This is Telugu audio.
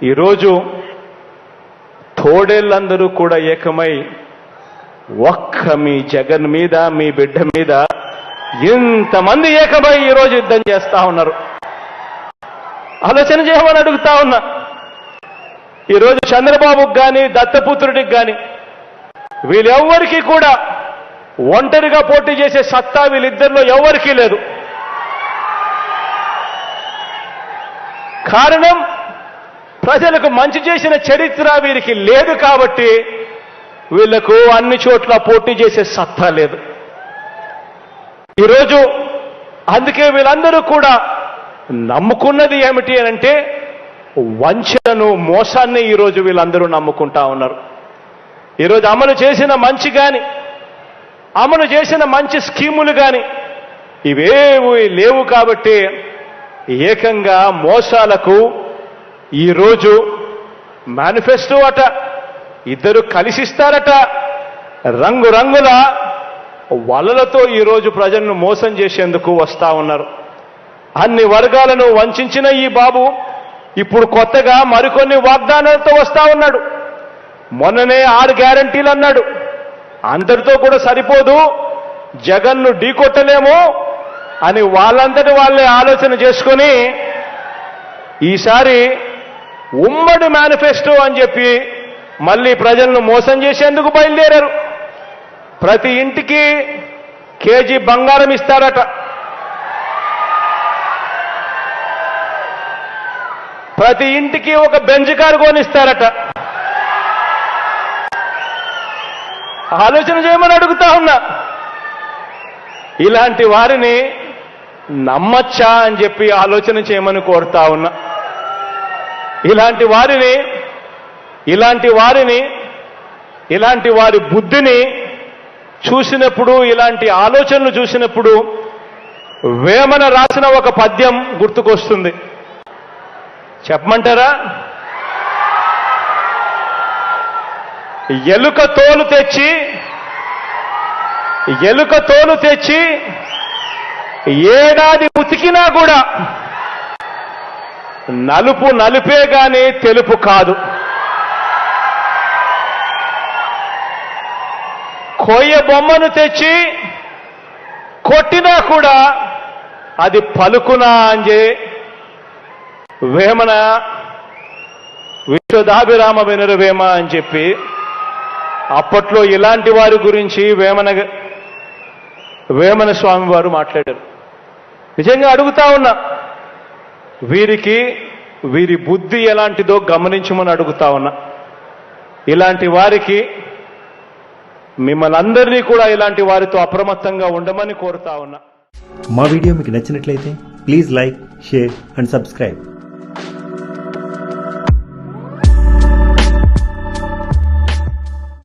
ఈరోజు తోడేళ్ళందరూ కూడా ఏకమై ఒక్క మీ జగన్ మీద, మీ బిడ్డ మీద ఇంతమంది ఏకమై ఈరోజు యుద్ధం చేస్తా ఉన్నారు. ఆలోచన చేయమని అడుగుతా ఉన్నా. ఈరోజు చంద్రబాబుకి కానీ, దత్తపుత్రుడికి కానీ వీళ్ళెవ్వరికీ కూడా ఒంటరిగా పోటీ చేసే సత్తా వీళ్ళిద్దరిలో ఎవరికీ లేదు. కారణం, ప్రజలకు మంచి చేసిన చరిత్ర వీరికి లేదు కాబట్టి వీళ్లకు అన్ని చోట్ల పోటీ చేసే సత్తా లేదు. ఈరోజు అందుకే వీళ్ళందరూ కూడా నమ్ముకున్నది ఏమిటి అనంటే వంచనను, మోసాన్ని ఈరోజు వీళ్ళందరూ నమ్ముకుంటా ఉన్నారు. ఈరోజు అమలు చేసిన మంచి కానీ, అమలు చేసిన మంచి స్కీములు కానీ ఇవేవి లేవు కాబట్టి ఏకంగా మోసాలకు ఈరోజు మేనిఫెస్టో అట, ఇద్దరు కలిసిస్తారట, రంగురంగుల వలలతో ఈరోజు ప్రజలను మోసం చేసేందుకు వస్తా ఉన్నారు. అన్ని వర్గాలను వంచిన ఈ బాబు ఇప్పుడు కొత్తగా మరికొన్ని వాగ్దానాలతో వస్తా ఉన్నాడు. మొన్ననే 6 గ్యారంటీలు అన్నాడు. అందరితో కూడా సరిపోదు, జగన్ను ఢీకొట్టలేము అని వాళ్ళంతటి వాళ్ళే ఆలోచన చేసుకొని ఈసారి ఉమ్మడి మేనిఫెస్టో అని చెప్పి మళ్ళీ ప్రజలను మోసం చేసేందుకు బయలుదేరారు. ప్రతి ఇంటికి కేజీ బంగారం ఇస్తారట, ప్రతి ఇంటికి ఒక బెంజ్ కారు కొనిస్తారట. ఆలోచన చేయమని అడుగుతా ఉన్నా. ఇలాంటి వారిని నమ్మచ్చా అని చెప్పి ఆలోచన చేయమని కోరుతా ఉన్నా. ఇలాంటి వారి బుద్ధిని చూసినప్పుడు, ఇలాంటి ఆలోచనలు చూసినప్పుడు వేమన రాసిన ఒక పద్యం గుర్తుకొస్తుంది. చెప్పమంటారా? ఎలుక తోలు తెచ్చి ఏడాది ఉతికినా కూడా నలుపు నలుపే గాని తెలుపు కాదు. కొయ్య బొమ్మను తెచ్చి కొట్టినా కూడా అది పలుకునా అంజే వేమన విశ్వదాభిరామ వినురవేమ అని చెప్పి అప్పట్లో ఇలాంటి వారి గురించి వేమన స్వామి వారు మాట్లాడారు. నిజంగా అడుగుతా ఉన్నా, వీరి బుద్ధి ఎలాంటిదో గమనించమని అడుగుతా ఉన్నా. ఇలాంటి వారికి, మిమ్మల్ని అందరినీ కూడా ఇలాంటి వారితో అప్రమత్తంగా ఉండమని కోరుతా ఉన్నా. మా వీడియో మీకు నచ్చినట్లయితే please like, share and subscribe.